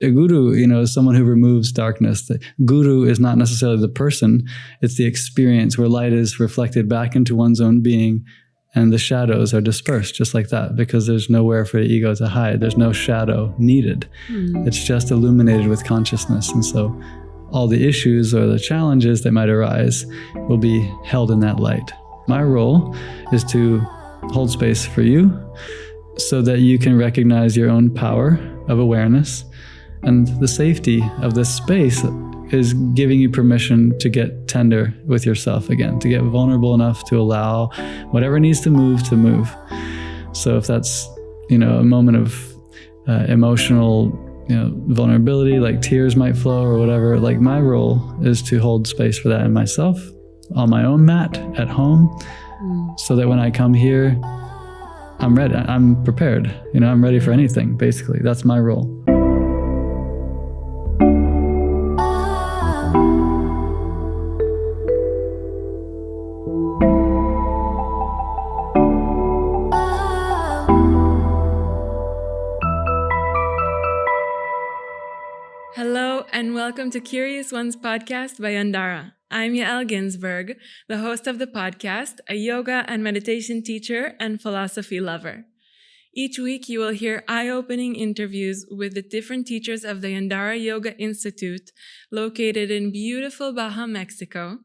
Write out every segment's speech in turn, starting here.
A guru, is someone who removes darkness. The guru is not necessarily the person. It's the experience where light is reflected back into one's own being and the shadows are dispersed just like that, because there's nowhere for the ego to hide. There's no shadow needed. It's just illuminated with consciousness. And so all the issues or the challenges that might arise will be held in that light. My role is to hold space for you so that you can recognize your own power of awareness. And the safety of this space is giving you permission to get tender with yourself again, to get vulnerable enough to allow whatever needs to move. So if that's, a moment of emotional, vulnerability, like tears might flow or whatever, like my role is to hold space for that in myself, on my own mat at home, so that when I come here, I'm ready, I'm prepared, I'm ready for anything, basically. That's my role. Hello and welcome to Curious Ones podcast by Yandara. I'm Yael Ginzburg, the host of the podcast, a yoga and meditation teacher and philosophy lover. Each week you will hear eye-opening interviews with the different teachers of the Yandara Yoga Institute, located in beautiful Baja, Mexico,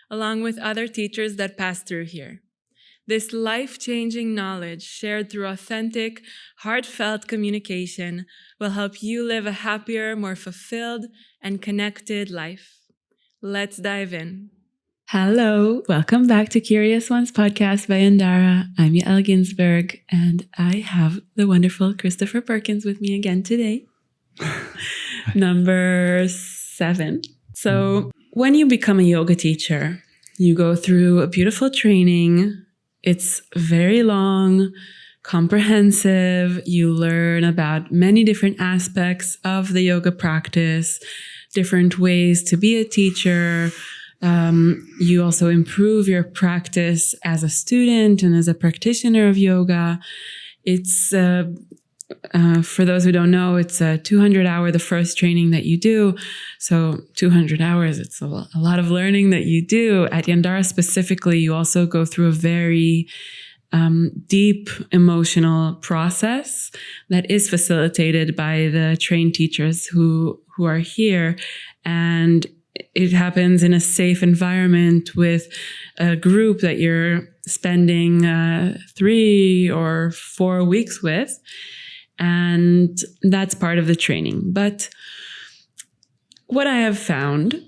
along with other teachers that pass through here. This life-changing knowledge shared through authentic, heartfelt communication will help you live a happier, more fulfilled, and connected life. Let's dive in. Hello, welcome back to Curious Ones podcast by Yandara. I'm Yael Ginzburg, and I have the wonderful Christopher Perkins with me again today. Number 7. So when you become a yoga teacher, you go through a beautiful training. It's very long, comprehensive. You learn about many different aspects of the yoga practice, different ways to be a teacher. You also improve your practice as a student and as a practitioner of yoga. It's, for those who don't know, it's a 200-hour, the first training that you do. So 200 hours, it's a lot of learning that you do. At Yandara specifically, you also go through a very deep emotional process that is facilitated by the trained teachers who are here. And it happens in a safe environment with a group that you're spending 3 or 4 weeks with. And that's part of the training. But what I have found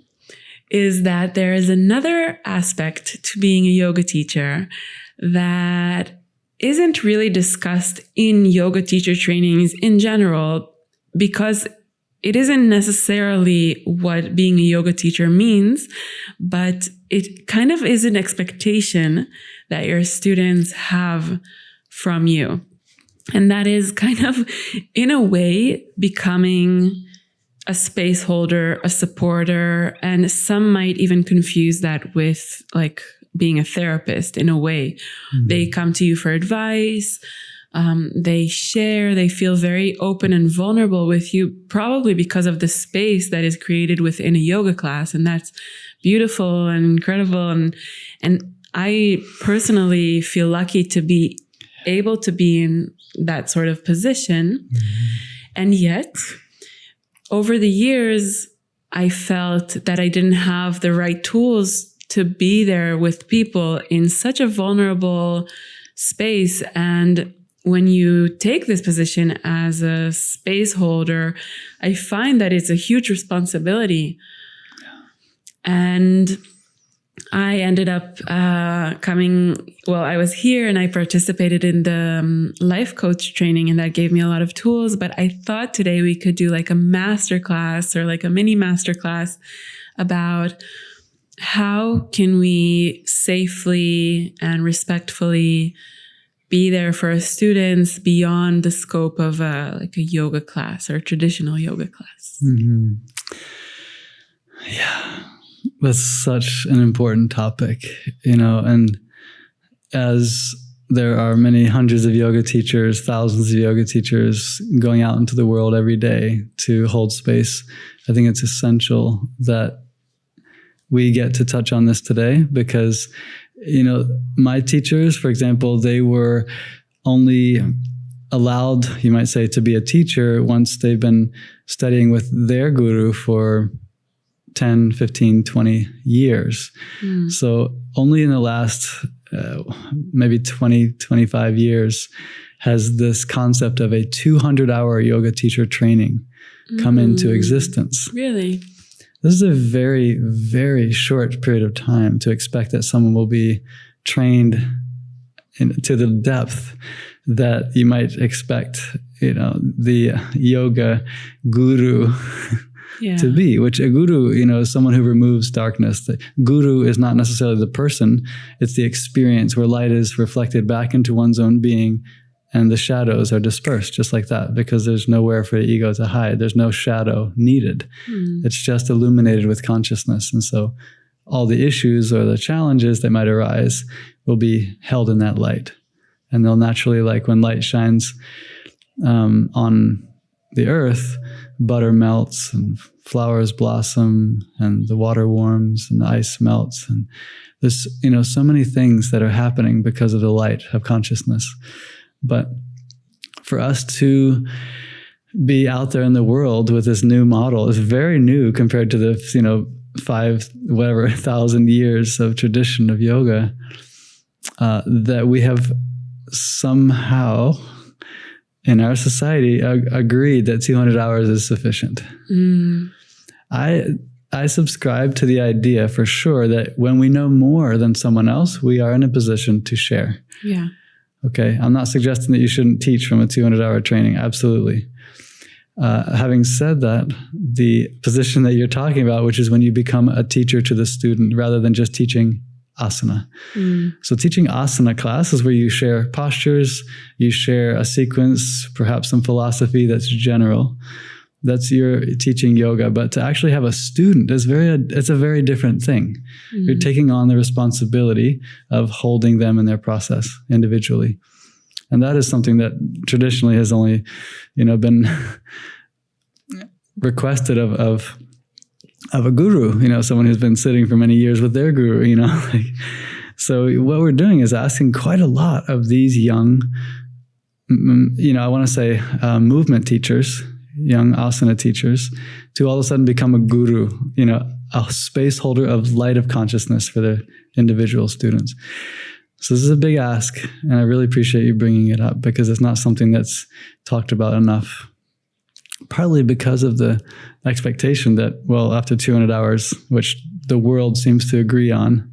is that there is another aspect to being a yoga teacher that isn't really discussed in yoga teacher trainings in general, because it isn't necessarily what being a yoga teacher means, but it kind of is an expectation that your students have from you. And that is kind of, in a way, becoming a space holder, a supporter, and some might even confuse that with like being a therapist in a way. Mm-hmm. They come to you for advice. They share, they feel very open and vulnerable with you, probably because of the space that is created within a yoga class. And that's beautiful and incredible. And I personally feel lucky to be able to be in that sort of position. Mm-hmm. And yet, over the years, I felt that I didn't have the right tools to be there with people in such a vulnerable space. And when you take this position as a space holder, I find that it's a huge responsibility. And I ended up I was here and I participated in the life coach training, and that gave me a lot of tools. But I thought today we could do like a masterclass or like a mini masterclass about how can we safely and respectfully be there for our students beyond the scope of a yoga class or a traditional yoga class. Mm-hmm. Yeah, that's such an important topic, and as there are many hundreds of yoga teachers, thousands of yoga teachers going out into the world every day to hold space. I think it's essential that we get to touch on this today because, my teachers, for example, they were only allowed, you might say, to be a teacher once they've been studying with their guru for 10, 15, 20 years. So only in the last maybe 20, 25 years has this concept of a 200-hour yoga teacher training come into existence. Really? This is a very, very short period of time to expect that someone will be trained to the depth that you might expect, the yoga guru to be, which a guru, is someone who removes darkness. The guru is not necessarily the person, it's the experience where light is reflected back into one's own being and the shadows are dispersed just like that, because there's nowhere for the ego to hide. There's no shadow needed. It's just illuminated with consciousness. And so all the issues or the challenges that might arise will be held in that light. And they'll naturally, like when light shines on the earth, butter melts and flowers blossom and the water warms and the ice melts. And there's, so many things that are happening because of the light of consciousness. But for us to be out there in the world with this new model is very new compared to the, 5,000 years of tradition of yoga, that we have somehow in our society agreed that 200 hours is sufficient. I subscribe to the idea for sure that when we know more than someone else, we are in a position to share. Yeah. Okay. I'm not suggesting that you shouldn't teach from a 200-hour training. Absolutely. Having said that, the position that you're talking about, which is when you become a teacher to the student rather than just teaching asana. So teaching asana class is where you share postures, you share a sequence, perhaps some philosophy that's general. That's your teaching yoga. But to actually have a student is it's a very different thing. You're taking on the responsibility of holding them in their process individually. And that is something that traditionally has only, been requested of a guru, someone who's been sitting for many years with their guru, So what we're doing is asking quite a lot of these young, I want to say movement teachers, young asana teachers, to all of a sudden become a guru, a space holder of light of consciousness for their individual students. So this is a big ask, and I really appreciate you bringing it up because it's not something that's talked about enough. Partly because of the expectation that, after 200 hours, which the world seems to agree on,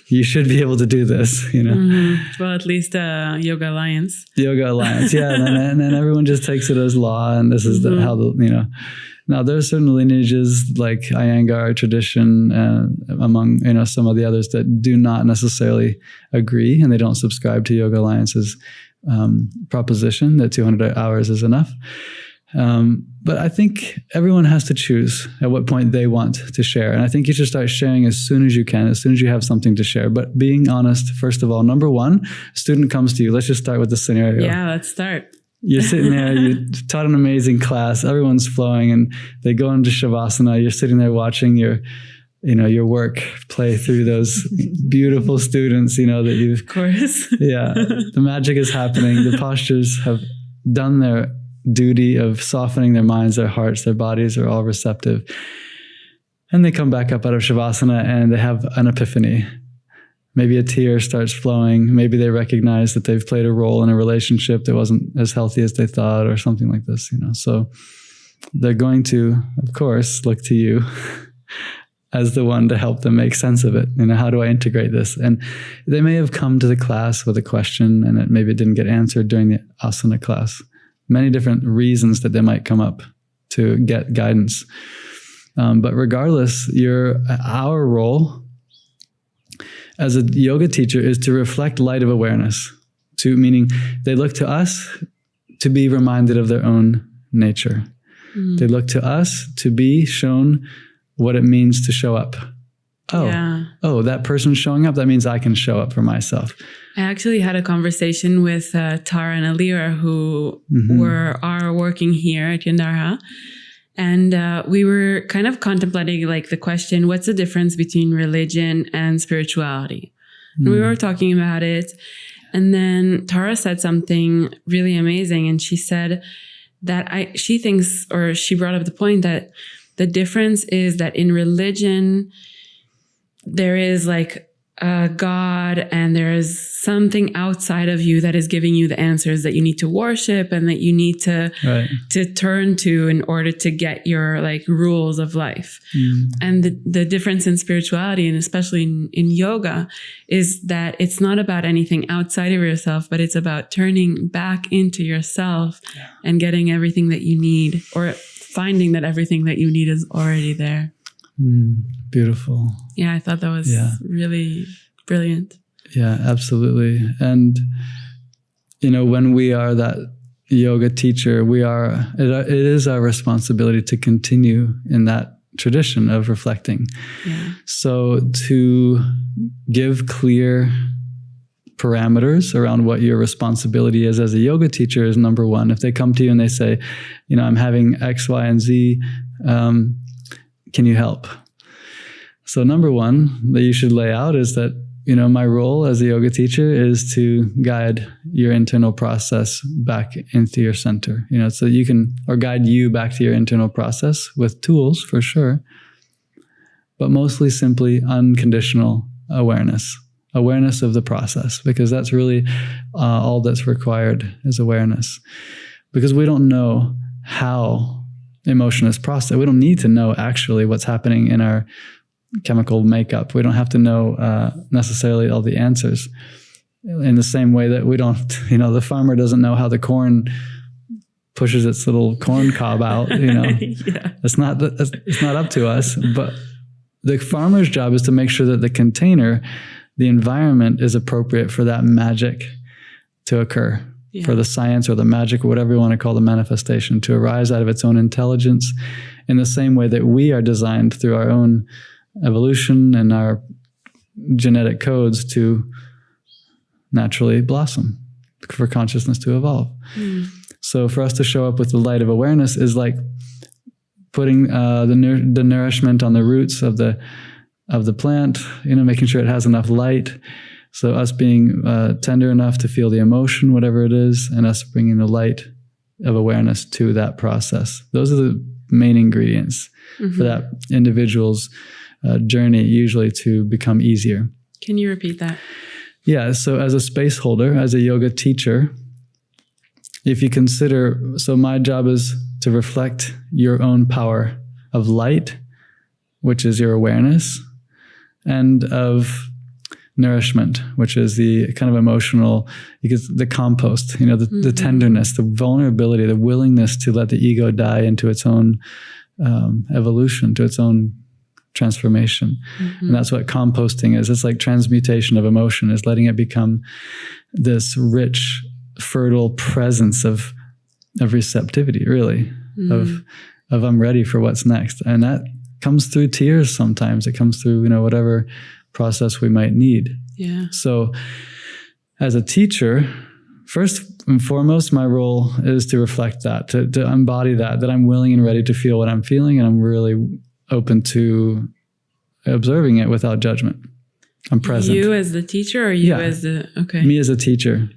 you should be able to do this, Well, at least Yoga Alliance. Yoga Alliance, yeah. And then everyone just takes it as law, and this is how Now, there are certain lineages like Iyengar tradition among, some of the others that do not necessarily agree, and they don't subscribe to Yoga Alliance's proposition that 200 hours is enough. But I think everyone has to choose at what point they want to share. And I think you should start sharing as soon as you can, as soon as you have something to share. But being honest, first of all, number one, a student comes to you. Let's just start with the scenario. Yeah, let's start. You're sitting there, you taught an amazing class, everyone's flowing, and they go into Shavasana. You're sitting there watching your work play through those beautiful students, that you've... Of course. Yeah. The magic is happening. The postures have done their duty of softening their minds, their hearts, their bodies are all receptive. And they come back up out of Shavasana and they have an epiphany. Maybe a tear starts flowing. Maybe they recognize that they've played a role in a relationship that wasn't as healthy as they thought or something like this, So they're going to, of course, look to you as the one to help them make sense of it. How do I integrate this? And they may have come to the class with a question and maybe it didn't get answered during the asana class. Many different reasons that they might come up to get guidance. But regardless, our role as a yoga teacher is to reflect light of awareness, meaning they look to us to be reminded of their own nature. They look to us to be shown what it means to show up oh, that person's showing up. That means I can show up for myself. I actually had a conversation with Tara and Alira, who are working here at Yandara. And we were kind of contemplating like the question, what's the difference between religion and spirituality? And we were talking about it. And then Tara said something really amazing. And she said that she thinks, or she brought up the point that the difference is that in religion, there is like a God and there is something outside of you that is giving you the answers that you need to worship and that you need to turn to in order to get your like rules of life. And the difference in spirituality, and especially in yoga, is that it's not about anything outside of yourself, but it's about turning back into yourself and getting everything that you need, or finding that everything that you need is already there. Beautiful. Yeah, I thought that was really brilliant. Yeah, absolutely. And, when we are that yoga teacher, it is our responsibility to continue in that tradition of reflecting. Yeah. So to give clear parameters around what your responsibility is as a yoga teacher is number one. If they come to you and they say, I'm having X, Y, and Z, can you help? So number one that you should lay out is that, my role as a yoga teacher is to guide your internal process back into your center, so you can, or guide you back to your internal process with tools for sure, but mostly simply unconditional awareness of the process, because that's really all that's required is awareness, because we don't know how emotion is processed. We don't need to know actually what's happening in our chemical makeup. We don't have to know necessarily all the answers. In the same way that we don't, the farmer doesn't know how the corn pushes its little corn cob out. It's not up to us. But the farmer's job is to make sure that the container, the environment, is appropriate for that magic to occur. For the science or the magic, or whatever you want to call the manifestation, to arise out of its own intelligence, in the same way that we are designed through our own evolution and our genetic codes to naturally blossom, for consciousness to evolve. So for us to show up with the light of awareness is like putting the nourishment on the roots of the plant, making sure it has enough light. So us being tender enough to feel the emotion, whatever it is, and us bringing the light of awareness to that process. Those are the main ingredients for that individual's journey, usually to become easier. Can you repeat that? Yeah. So as a space holder, as a yoga teacher, if you consider, so my job is to reflect your own power of light, which is your awareness, and of nourishment, which is the kind of emotional, because the compost, the tenderness, the vulnerability, the willingness to let the ego die into its own evolution, to its own transformation. And that's what composting is. It's like transmutation of emotion, is letting it become this rich, fertile presence of receptivity, really, of I'm ready for what's next. And that comes through tears sometimes. It comes through, whatever process we might need. Yeah. So as a teacher, first and foremost, my role is to reflect that, to embody that I'm willing and ready to feel what I'm feeling, and I'm really open to observing it without judgment. I'm present. You as the teacher, or you as the, okay. Me as a teacher.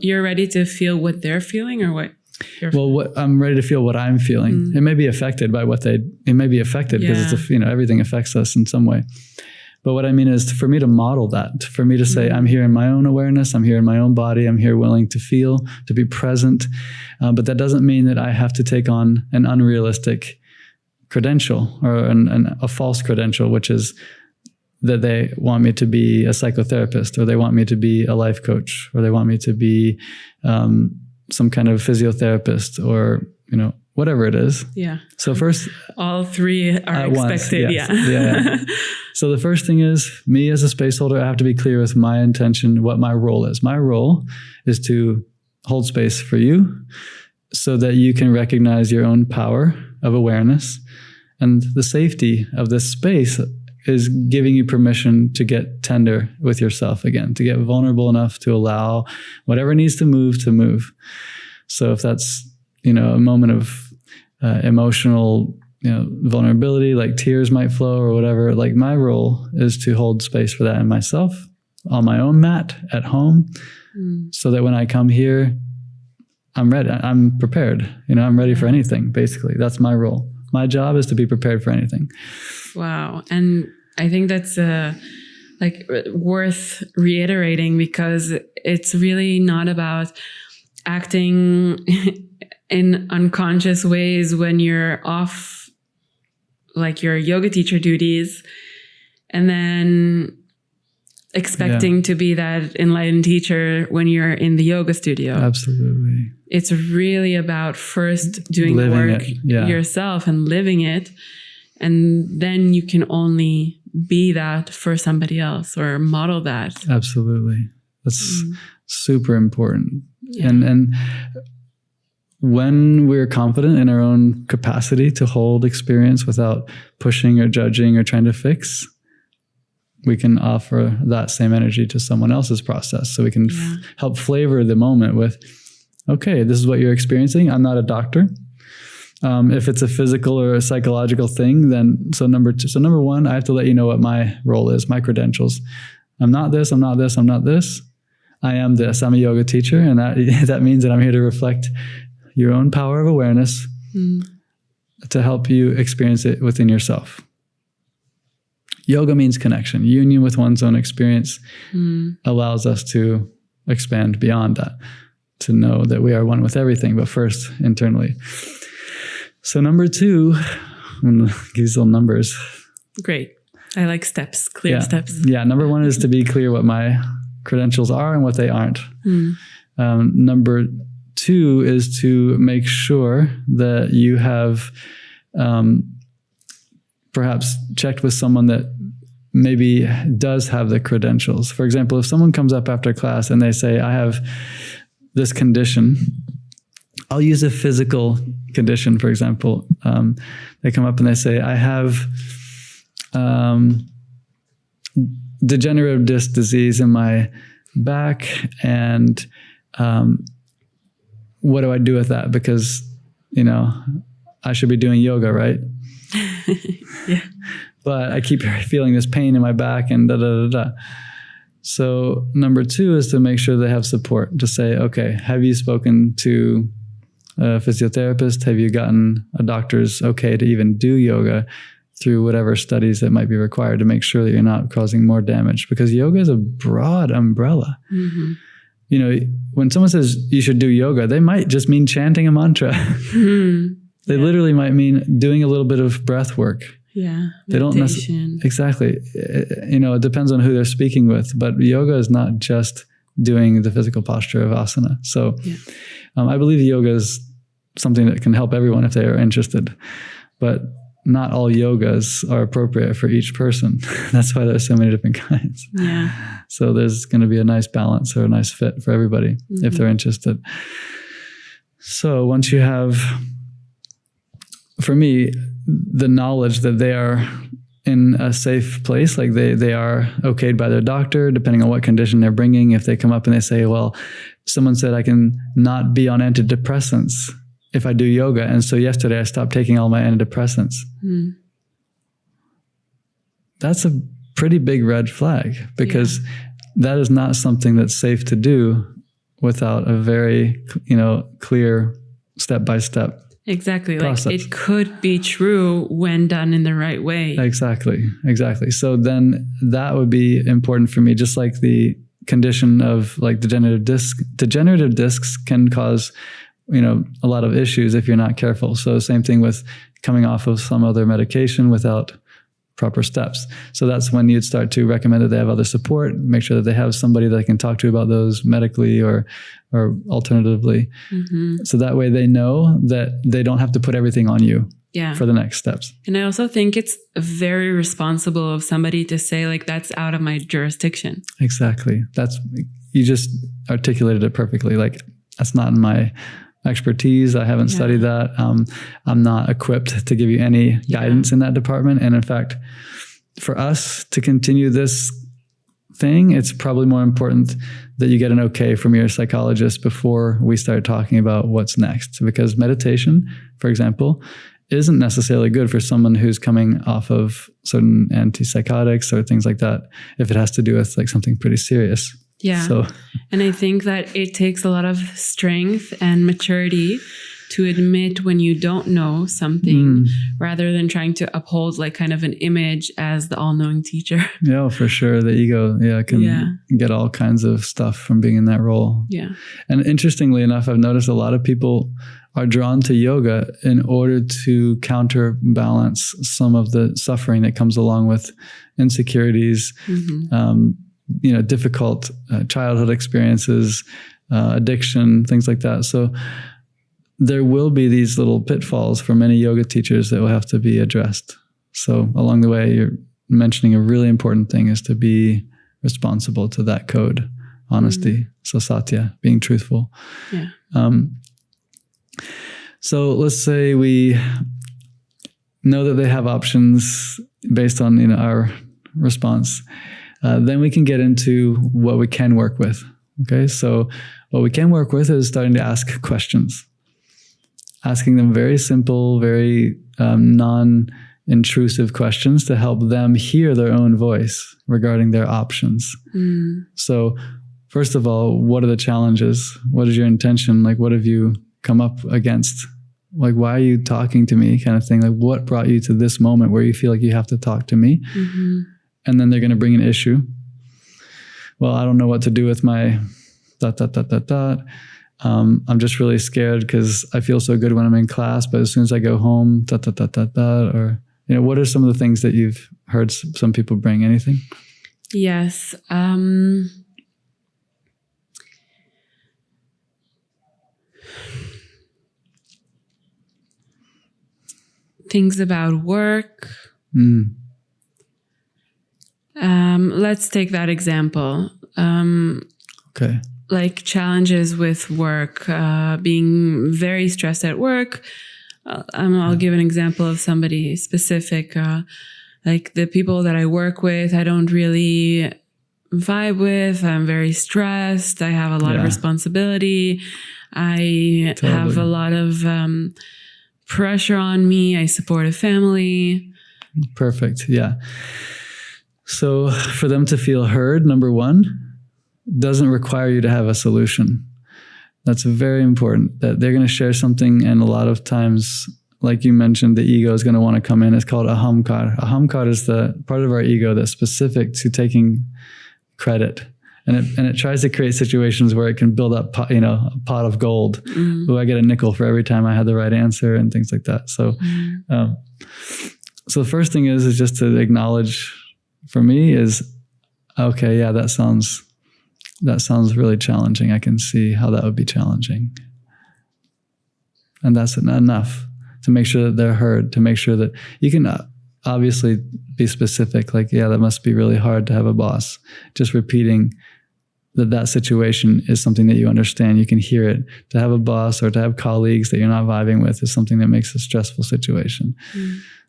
You're ready to feel what they're feeling, or what? I'm ready to feel what I'm feeling. It may be affected by it may be affected because it's everything affects us in some way. But what I mean is for me to model that, for me to say, I'm here in my own awareness, I'm here in my own body, I'm here willing to feel, to be present. But that doesn't mean that I have to take on an unrealistic credential, or a false credential, which is that they want me to be a psychotherapist, or they want me to be a life coach, or they want me to be some kind of physiotherapist, or, whatever it is. Yeah. So first, all three are expected. Yes. Yeah. So the first thing is, me as a space holder, I have to be clear with my intention, what my role is. My role is to hold space for you so that you can recognize your own power of awareness, and the safety of this space is giving you permission to get tender with yourself again, to get vulnerable enough to allow whatever needs to move. So if that's, a moment of emotional, vulnerability, like tears might flow or whatever, like my role is to hold space for that in myself on my own mat at home, so that when I come here, I'm ready. I'm prepared. I'm ready for anything, basically. That's my role. My job is to be prepared for anything. Wow. And I think that's worth reiterating, because it's really not about acting in unconscious ways when you're off like your yoga teacher duties and then expecting to be that enlightened teacher when you're in the yoga studio. Absolutely. It's really about first doing the work yourself and living it. And then you can only be that for somebody else or model that. Absolutely. That's super important. Yeah. And when we're confident in our own capacity to hold experience without pushing or judging or trying to fix, we can offer that same energy to someone else's process. So we can help flavor the moment with, okay, this is what you're experiencing. I'm not a doctor. If it's a physical or a psychological thing, then number one, I have to let you know what my role is, my credentials. I'm not this, I'm not this, I'm not this. I am this. I'm a yoga teacher, and that means that I'm here to reflect your own power of awareness to help you experience it within yourself. Yoga means connection. Union with one's own experience allows us to expand beyond that, to know that we are one with everything, but first internally. So number 2, I'm going to give these little numbers. Great. I like steps, clear steps. Yeah. Number 1 is to be clear what my credentials are and what they aren't. Number 2 is to make sure that you have perhaps checked with someone that maybe does have the credentials. For example, if someone comes up after class and they say, I have this condition, I'll use a physical condition, for example. They come up and they say, I have degenerative disc disease in my back, and what do I do with that? Because, I should be doing yoga, right? Yeah. But I keep feeling this pain in my back and da-da-da-da. So number 2 is to make sure they have support, to say, okay, have you spoken to a physiotherapist? Have you gotten a doctor's okay to even do yoga through whatever studies that might be required to make sure that you're not causing more damage? Because yoga is a broad umbrella. When someone says you should do yoga, they might just mean chanting a mantra. They literally might mean doing a little bit of breath work. Yeah. They don't necessarily. Exactly. It depends on who they're speaking with, but yoga is not just doing the physical posture of asana. So I believe yoga is something that can help everyone if they are interested, but not all yogas are appropriate for each person. That's why there's so many different kinds. Yeah. So there's going to be a nice balance or a nice fit for everybody if they're interested. So once you have, for me, the knowledge that they are in a safe place, like they are okayed by their doctor, depending on what condition they're bringing. If they come up and they say, well, someone said I can not be on antidepressants if I do yoga, and so yesterday I stopped taking all my antidepressants. That's a pretty big red flag, because that is not something that's safe to do without a very, clear step-by-step Exactly. process. Like it could be true when done in the right way. Exactly. So then that would be important for me, just like the condition of like degenerative discs can cause, a lot of issues if you're not careful. So same thing with coming off of some other medication without proper steps. So that's when you'd start to recommend that they have other support, make sure that they have somebody that can talk to about those medically or alternatively. So that way they know that they don't have to put everything on you for the next steps. And I also think it's very responsible of somebody to say, like, that's out of my jurisdiction. Exactly. You just articulated it perfectly. Like, that's not in my expertise. I haven't studied that. I'm not equipped to give you any guidance in that department. And in fact, for us to continue this thing, it's probably more important that you get an okay from your psychologist before we start talking about what's next. Because meditation, for example, isn't necessarily good for someone who's coming off of certain antipsychotics or things like that, if it has to do with like something pretty serious. Yeah. So, and I think that it takes a lot of strength and maturity to admit when you don't know something, rather than trying to uphold like kind of an image as the all-knowing teacher. Yeah, for sure. The ego, can get all kinds of stuff from being in that role. Yeah. And interestingly enough, I've noticed a lot of people are drawn to yoga in order to counterbalance some of the suffering that comes along with insecurities, difficult childhood experiences, addiction, things like that. So there will be these little pitfalls for many yoga teachers that will have to be addressed. So along the way, you're mentioning a really important thing is to be responsible to that code, honesty. So satya, being truthful. Yeah. So let's say we know that they have options based on our response. Then we can get into what we can work with. Okay, so what we can work with is starting to ask questions. Asking them very simple, very non-intrusive questions to help them hear their own voice regarding their options. So first of all, what are the challenges? What is your intention? Like, what have you come up against? Like, why are you talking to me, kind of thing? Like, what brought you to this moment where you feel like you have to talk to me? And then they're going to bring an issue. Well, I don't know what to do with my ... I'm just really scared because I feel so good when I'm in class, but as soon as I go home, or, what are some of the things that you've heard some people bring? Anything? Yes. Things about work. Let's take that example. Okay. Like challenges with work, being very stressed at work. I'll give an example of somebody specific. Like the people that I work with, I don't really vibe with. I'm very stressed. I have a lot of responsibility. I have a lot of pressure on me. I support a family. Perfect. Yeah. So for them to feel heard, number one, doesn't require you to have a solution. That's very important, that they're going to share something. And a lot of times, like you mentioned, the ego is going to want to come in. It's called ahamkar. Ahamkar is the part of our ego that's specific to taking credit. And it tries to create situations where it can build up, a pot of gold. Oh, I get a nickel for every time I had the right answer and things like that. So, so the first thing is just to acknowledge, for me, is, okay, yeah, that sounds really challenging. I can see how that would be challenging. And that's enough to make sure that they're heard, to make sure that you can obviously be specific. Like, yeah, that must be really hard to have a boss. Just repeating that situation is something that you understand. You can hear it. To have a boss or to have colleagues that you're not vibing with is something that makes a stressful situation.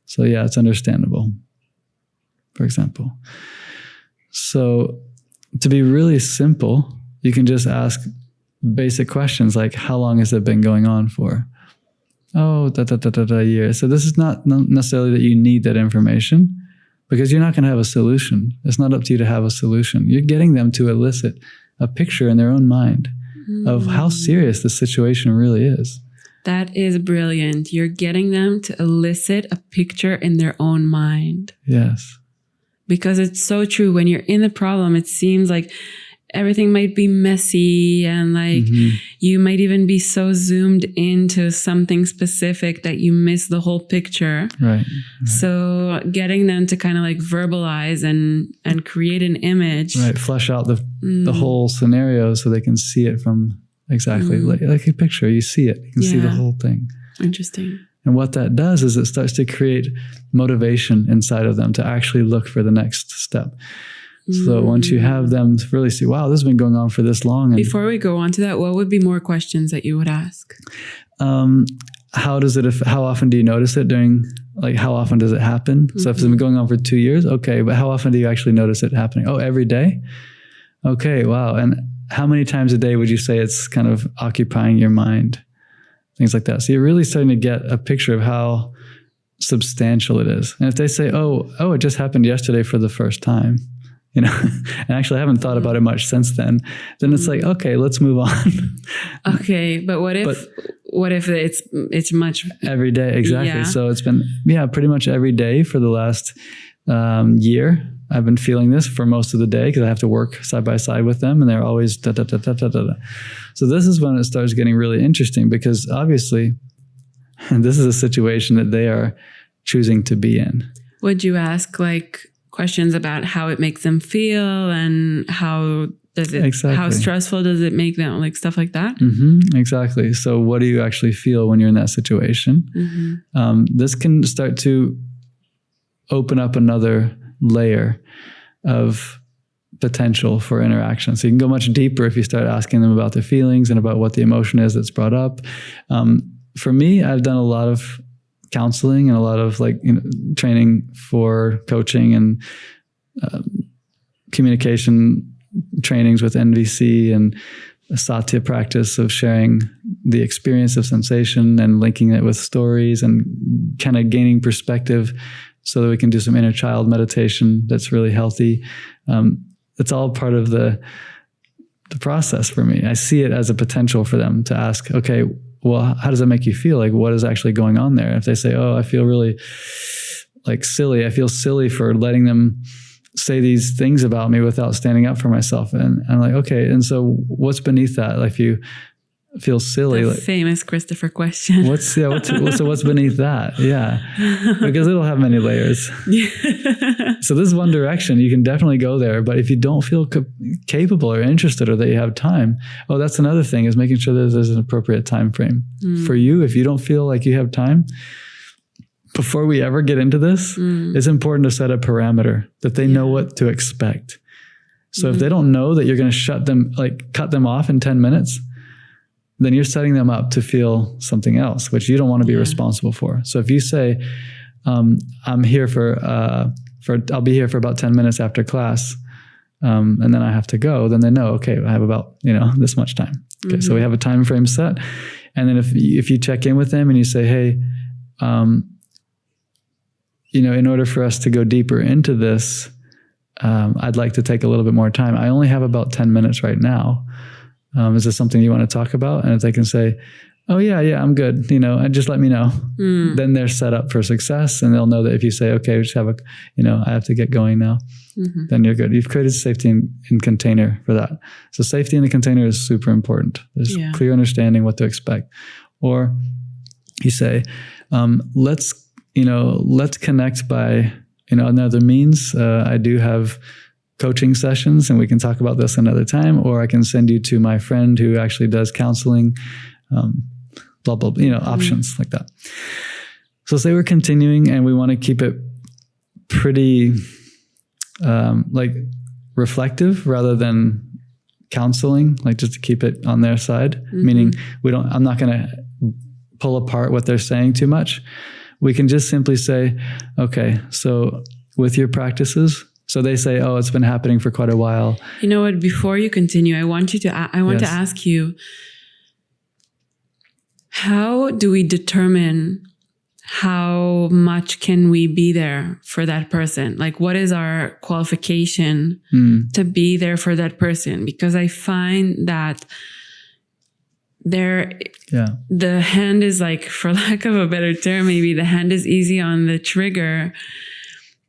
So yeah, it's understandable, for example. So to be really simple, you can just ask basic questions like, how long has it been going on for? Oh, years. So this is not necessarily that you need that information, because you're not going to have a solution. It's not up to you to have a solution. You're getting them to elicit a picture in their own mind of how serious the situation really is. That is brilliant. You're getting them to elicit a picture in their own mind. Yes. Because it's so true. When you're in the problem, it seems like everything might be messy and like you might even be so zoomed into something specific that you miss the whole picture. Right. So getting them to kind of like verbalize and create an image. Right. Flesh out the whole scenario so they can see it from exactly like a picture. You see it. You can see the whole thing. Interesting. And what that does is it starts to create motivation inside of them to actually look for the next step. So once you have them really see, wow, this has been going on for this long. And before we go on to that, what would be more questions that you would ask? How often do you notice it during like how often does it happen? So if it's been going on for 2 years, okay, but how often do you actually notice it happening? Oh, every day? Okay, wow. And how many times a day would you say it's kind of occupying your mind? Things like that. So you're really starting to get a picture of how substantial it is. And if they say, oh, it just happened yesterday for the first time, you know, and actually I haven't thought about it much since then it's like, okay, let's move on. Okay. But what if it's much every day? Exactly. Yeah. So it's been, pretty much every day for the last year. I've been feeling this for most of the day because I have to work side by side with them and they're always da, da, da, da, da, da. So this is when it starts getting really interesting because obviously this is a situation that they are choosing to be in. Would you ask like questions about how it makes them feel and how stressful does it make them, like stuff like that? Mm-hmm, exactly. So what do you actually feel when you're in that situation? This can start to open up another layer of potential for interaction. So you can go much deeper if you start asking them about their feelings and about what the emotion is that's brought up. For me, I've done a lot of counseling and a lot of training for coaching and communication trainings with NVC and a Satya practice of sharing the experience of sensation and linking it with stories and kind of gaining perspective so that we can do some inner child meditation that's really healthy. It's all part of the process for me. I see it as a potential for them to ask, okay, well, how does that make you feel? Like, what is actually going on there? If they say, oh, I feel really silly. I feel silly for letting them say these things about me without standing up for myself. And I'm like, okay. And so what's beneath that? Like, if you feel silly, the famous Christopher question. What's beneath that? Yeah. Because it'll have many layers. So this is one direction. You can definitely go there. But if you don't feel capable or interested or that you have time, that's another thing, is making sure that there's an appropriate time frame for you. If you don't feel like you have time, before we ever get into this, it's important to set a parameter that they know what to expect. So if they don't know that you're going to cut them off in 10 minutes, then you're setting them up to feel something else, which you don't want to be responsible for. So if you say, I'm here I'll be here for about 10 minutes after class, and then I have to go, then they know, okay, I have about, this much time. Okay. So we have a time frame set. And then if you check in with them and you say, hey, in order for us to go deeper into this, I'd like to take a little bit more time. I only have about 10 minutes right now. Is this something you want to talk about? And if they can say, oh yeah, I'm good, and just let me know, then they're set up for success, and they'll know that if you say, okay, we just have I have to get going now, then you're good. You've created safety in container for that. So safety in the container is super important. There's clear understanding what to expect. Or you say, let's connect by, another means. I do have coaching sessions and we can talk about this another time, or I can send you to my friend who actually does counseling, blah, blah, blah, options like that. So say we're continuing and we want to keep it pretty, reflective rather than counseling, just to keep it on their side, meaning I'm not going to pull apart what they're saying too much. We can just simply say, okay, so with your practices, so they say, oh, it's been happening for quite a while. You know what? Before you continue, I want to ask you, how do we determine how much can we be there for that person? Like, what is our qualification to be there for that person? Because I find that the hand is for lack of a better term, maybe the hand is easy on the trigger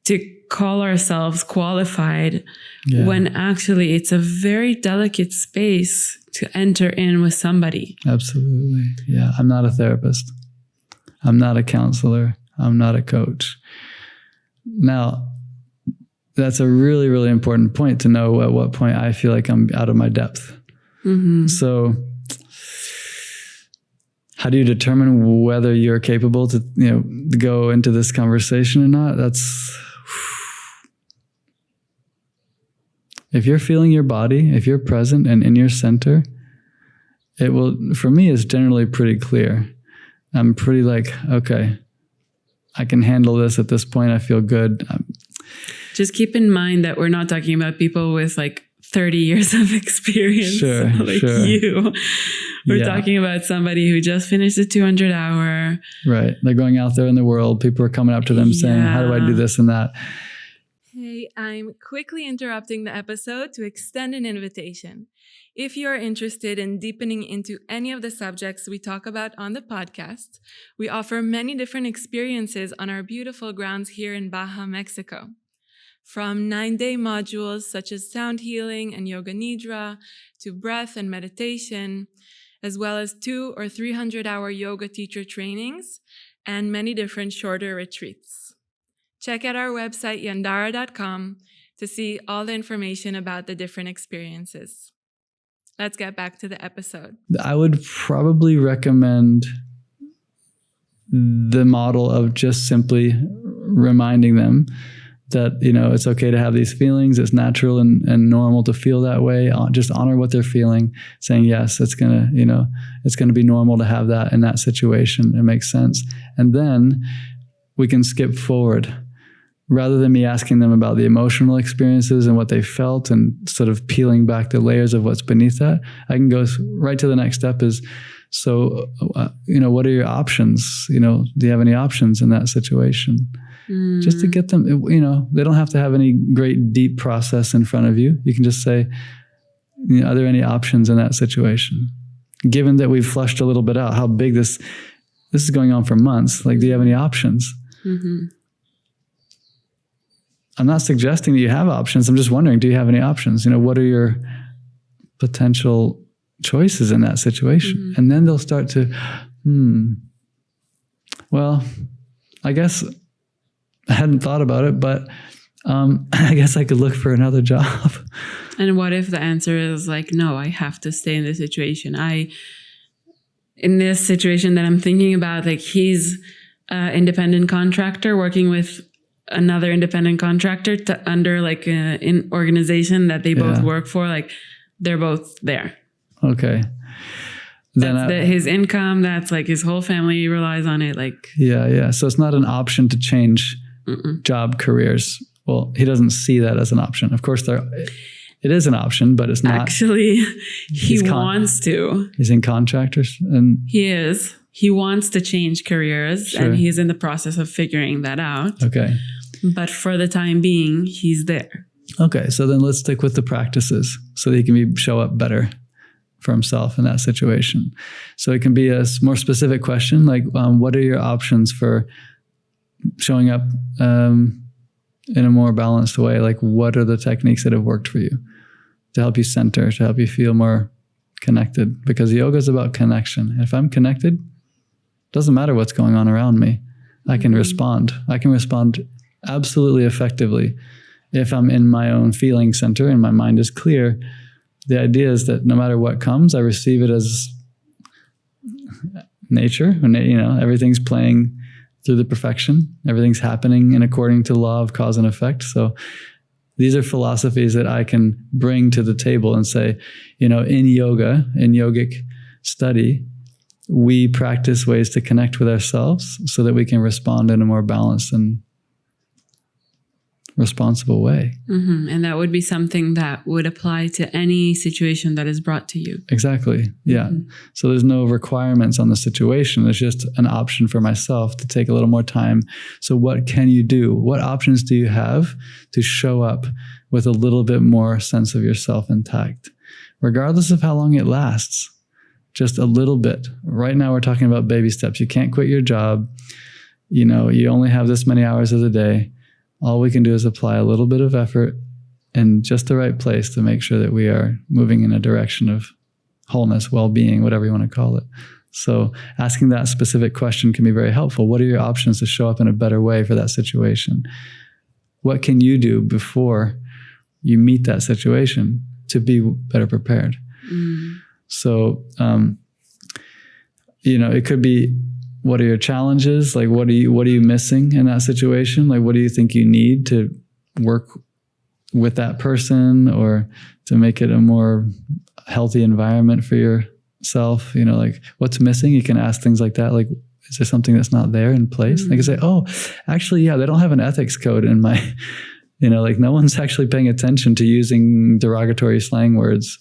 to call ourselves qualified when actually it's a very delicate space to enter in with somebody. Absolutely. Yeah. I'm not a therapist. I'm not a counselor. I'm not a coach. Now, that's a really, really important point to know at what point I feel like I'm out of my depth. So how do you determine whether you're capable to, go into this conversation or not? If you're feeling your body, if you're present and in your center, it will, for me, it's generally pretty clear. I'm pretty okay, I can handle this at this point. I feel good. Just keep in mind that we're not talking about people with like 30 years of experience. Sure, like sure. you. We're talking about somebody who just finished a 200 hour. Right. They're going out there in the world. People are coming up to them saying, how do I do this and that? Hey, I'm quickly interrupting the episode to extend an invitation. If you are interested in deepening into any of the subjects we talk about on the podcast, we offer many different experiences on our beautiful grounds here in Baja, Mexico. From 9-day modules such as sound healing and yoga nidra to breath and meditation, as well as 200 or 300-hour yoga teacher trainings and many different shorter retreats. Check out our website, Yandara.com, to see all the information about the different experiences. Let's get back to the episode. I would probably recommend the model of just simply reminding them that, it's okay to have these feelings. It's natural and normal to feel that way. Just honor what they're feeling, saying, yes, it's going to be normal to have that in that situation. It makes sense. And then we can skip forward. Rather than me asking them about the emotional experiences and what they felt and sort of peeling back the layers of what's beneath that, I can go right to the next step is, so, what are your options? Do you have any options in that situation? Just to get them, they don't have to have any great deep process in front of you. You can just say, are there any options in that situation? Given that we've flushed a little bit out how big this is going on for months, like, do you have any options? Mm-hmm. I'm not suggesting that you have options. I'm just wondering, do you have any options? What are your potential choices in that situation? Mm-hmm. And then they'll start to, well, I guess I hadn't thought about it, but I guess I could look for another job. And what if the answer is like, no, I have to stay in this situation. In this situation that I'm thinking about, like, he's an independent contractor working with another independent contractor under like an organization that they both work for. Like, they're both there. Okay. That's his income. That's like his whole family relies on it. Like, yeah. So it's not an option to change job careers. Well, he doesn't see that as an option. Of course, it is an option, but it's not. Actually, he wants to. He's in contractors, and he is. He wants to change careers, and he's in the process of figuring that out. Okay. But for the time being, he's there. Okay, so then let's stick with the practices so that he can show up better for himself in that situation. So it can be a more specific question, like, what are your options for showing up in a more balanced way? Like, what are the techniques that have worked for you to help you center, to help you feel more connected? Because yoga is about connection. If I'm connected, doesn't matter what's going on around me. I can respond. I can respond absolutely effectively if I'm in my own feeling center and my mind is clear. The idea is that no matter what comes, I receive it as nature. And, everything's playing through the perfection. Everything's happening in according to law of cause and effect. So these are philosophies that I can bring to the table and say, in yoga, in yogic study, we practice ways to connect with ourselves so that we can respond in a more balanced and responsible way. Mm-hmm. And that would be something that would apply to any situation that is brought to you. Exactly. Yeah. Mm-hmm. So there's no requirements on the situation. There's just an option for myself to take a little more time. So what can you do? What options do you have to show up with a little bit more sense of yourself intact, regardless of how long it lasts? Just a little bit. Right now we're talking about baby steps. You can't quit your job. You only have this many hours of the day. All we can do is apply a little bit of effort in just the right place to make sure that we are moving in a direction of wholeness, well-being, whatever you want to call it. So asking that specific question can be very helpful. What are your options to show up in a better way for that situation? What can you do before you meet that situation to be better prepared? Mm. So, it could be, what are your challenges? Like, what are you missing in that situation? Like, what do you think you need to work with that person or to make it a more healthy environment for yourself? Like, what's missing? You can ask things like that. Like, is there something that's not there in place? They can say, oh, actually, yeah, they don't have an ethics code in my, like no one's actually paying attention to using derogatory slang words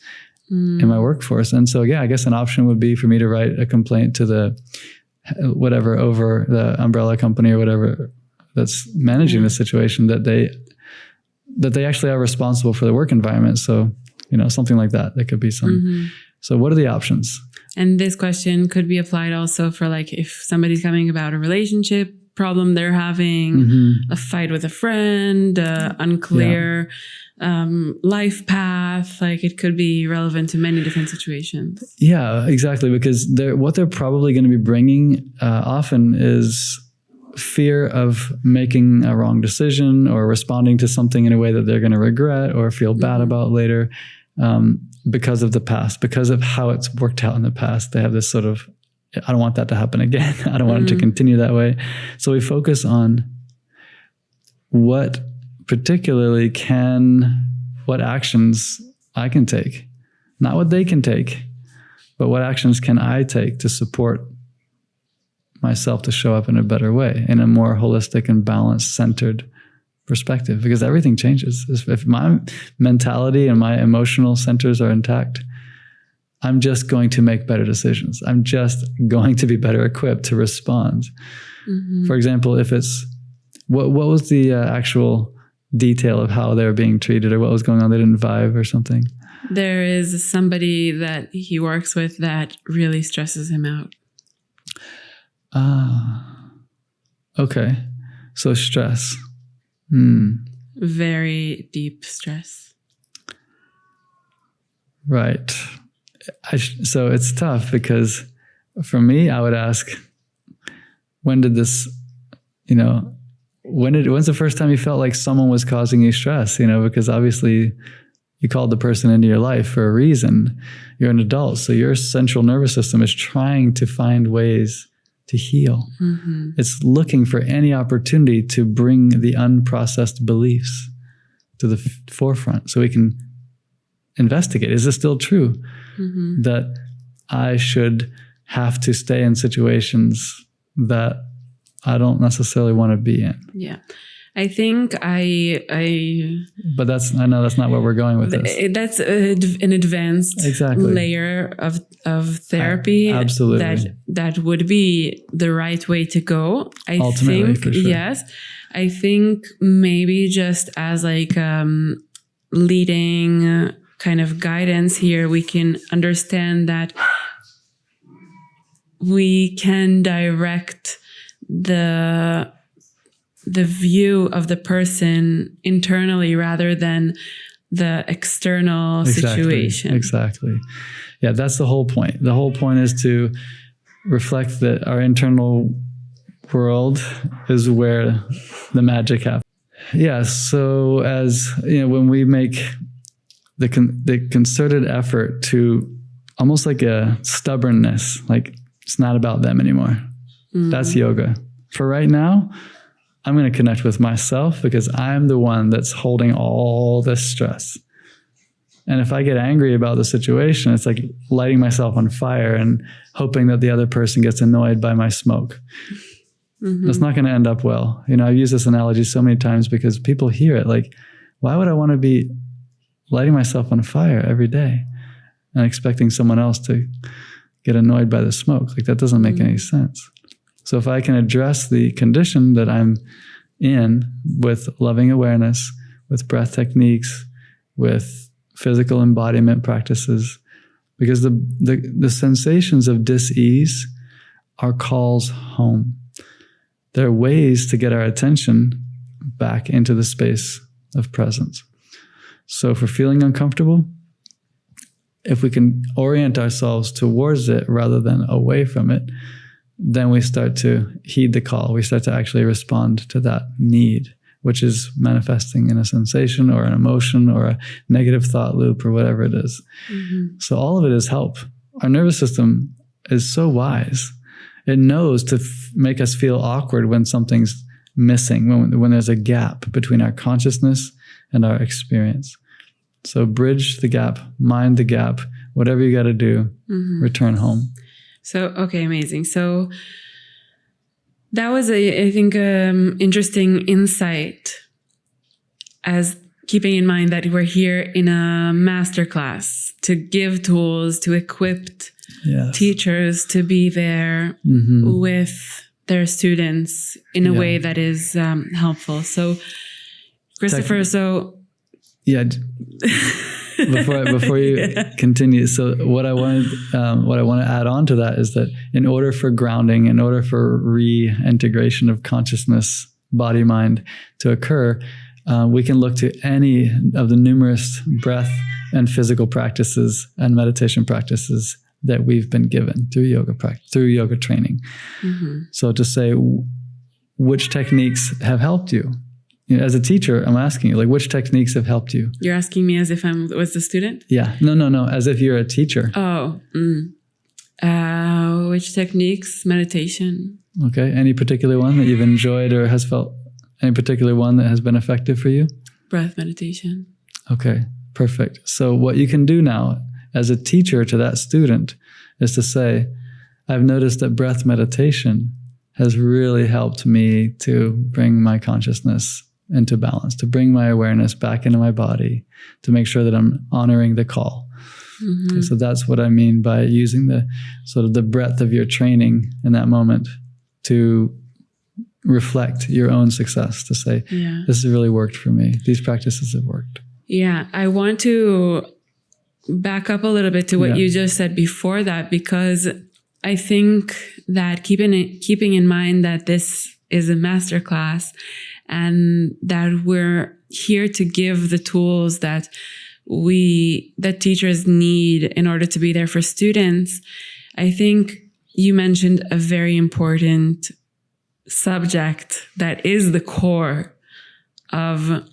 in my workforce. And so, yeah, I guess an option would be for me to write a complaint to the whatever over the umbrella company or whatever that's managing the situation, that they actually are responsible for the work environment. So, something like that. There could be some. So what are the options? And this question could be applied also for like if somebody's coming about a relationship problem they're having, a fight with a friend, unclear life path. Like it could be relevant to many different situations. Yeah, exactly. Because what they're probably going to be bringing often is fear of making a wrong decision or responding to something in a way that they're going to regret or feel bad about later. Because of the past, because of how it's worked out in the past. They have this sort of, I don't want that to happen again. I don't want it to continue that way. So we focus on what actions I can take, not what they can take, but what actions can I take to support myself to show up in a better way, in a more holistic and balanced, centered perspective, because everything changes. If my mentality and my emotional centers are intact, I'm just going to make better decisions. I'm just going to be better equipped to respond. For example, if it's, what was the actual detail of how they were being treated or what was going on? They didn't vibe or something? There is somebody that he works with that really stresses him out. Okay. So stress. Very deep stress. Right. So it's tough because for me, I would ask, when did this, when's the first time you felt like someone was causing you stress? Because obviously you called the person into your life for a reason. You're an adult. So your central nervous system is trying to find ways to heal. It's looking for any opportunity to bring the unprocessed beliefs to the forefront so we can investigate. Is this still true that I should have to stay in situations that I don't necessarily want to be in? Yeah. I think I but I know that's not where we're going with this. That's an advanced layer of therapy. Absolutely. That would be the right way to go. Ultimately, think, for sure. yes. I think maybe just as like leading kind of guidance here, we can understand that we can direct the view of the person internally rather than the external situation. Exactly. Yeah, that's the whole point. The whole point is to reflect that our internal world is where the magic happens. Yeah, so as when we make the concerted effort to almost like a stubbornness, like it's not about them anymore. That's yoga. For right now, I'm going to connect with myself because I'm the one that's holding all this stress. And if I get angry about the situation, it's like lighting myself on fire and hoping that the other person gets annoyed by my smoke. That's not going to end up well. I've used this analogy so many times because people hear it like, why would I want to be lighting myself on fire every day and expecting someone else to get annoyed by the smoke? Like that doesn't make any sense. So if I can address the condition that I'm in with loving awareness, with breath techniques, with physical embodiment practices, because the sensations of dis-ease are calls home. There are ways to get our attention back into the space of presence. So if we're feeling uncomfortable, if we can orient ourselves towards it rather than away from it, then we start to heed the call. We start to actually respond to that need, which is manifesting in a sensation or an emotion or a negative thought loop or whatever it is. So all of it is help. Our nervous system is so wise. It knows to make us feel awkward when something's missing, when there's a gap between our consciousness and our experience. So bridge the gap, mind the gap, whatever you got to do, return home. So, okay, amazing. So That was, I think, interesting insight, as keeping in mind that we're here in a masterclass to give tools, to equip teachers to be there with their students in a way that is helpful. So, Christopher, before you continue, so what I want to add on to that is that in order for grounding, in order for reintegration of consciousness, body, mind to occur, we can look to any of the numerous breath and physical practices and meditation practices that we've been given through yoga training. So to say, which techniques have helped you? You know, as a teacher, I'm asking you, like, which techniques have helped you? You're asking me as if I was the student? Yeah. No. As if you're a teacher. Oh. Which techniques? Meditation. Okay. Any particular one that you've enjoyed or has felt, any particular one that has been effective for you? Breath meditation. Okay. Perfect. So what you can do now as a teacher to that student is to say, I've noticed that breath meditation has really helped me to bring my consciousness into balance, to bring my awareness back into my body, to make sure that I'm honoring the call. And so that's what I mean by using the sort of the breadth of your training in that moment to reflect your own success, to say, this has really worked for me. These practices have worked. Yeah. I want to back up a little bit to what you just said before that, because I think that keeping in mind that this is a masterclass and that we're here to give the tools that teachers need in order to be there for students, I think you mentioned a very important subject that is the core of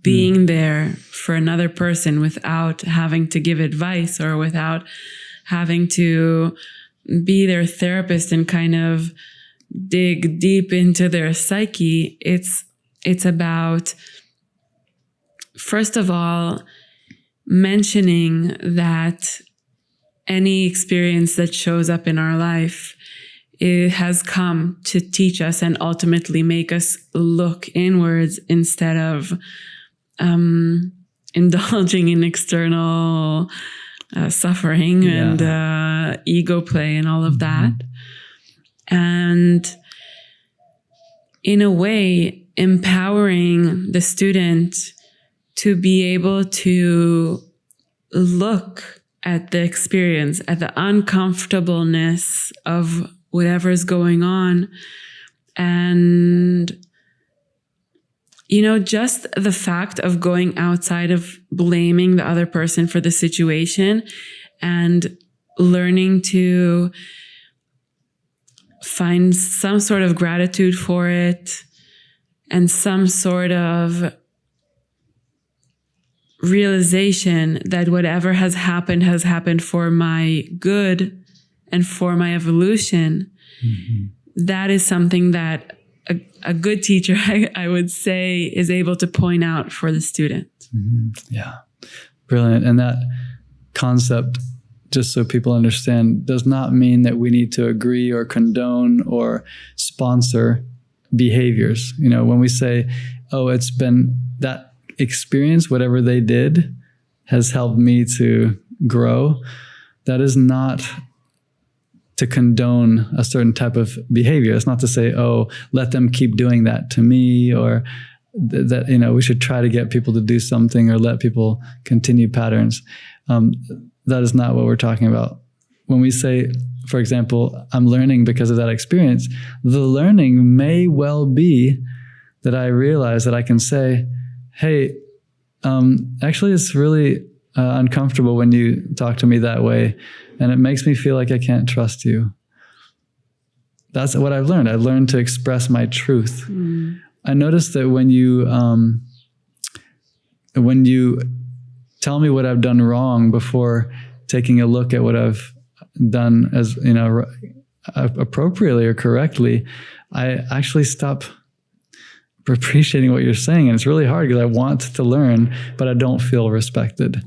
being there for another person without having to give advice or without having to be their therapist and kind of dig deep into their psyche. It's about, first of all, mentioning that any experience that shows up in our life, it has come to teach us and ultimately make us look inwards instead of indulging in external suffering and ego play and all of that. And in a way, empowering the student to be able to look at the experience, at the uncomfortableness of whatever's going on. And, you know, just the fact of going outside of blaming the other person for the situation and learning to find some sort of gratitude for it and some sort of realization that whatever has happened for my good and for my evolution. That is something that a good teacher, I would say, is able to point out for the student. Yeah. Brilliant. And that concept, just so people understand, does not mean that we need to agree or condone or sponsor behaviors. You know, when we say, oh, it's been that experience, whatever they did has helped me to grow, that is not to condone a certain type of behavior. It's not to say, oh, let them keep doing that to me, or that, you know, we should try to get people to do something or let people continue patterns. That is not what we're talking about. When we say, for example, I'm learning because of that experience, the learning may well be that I realize that I can say, hey, actually it's really uncomfortable when you talk to me that way, and it makes me feel like I can't trust you. That's what I've learned. I've learned to express my truth. I noticed that when you tell me what I've done wrong before taking a look at what I've done as, you know, appropriately or correctly, I actually stop appreciating what you're saying. And it's really hard because I want to learn, but I don't feel respected.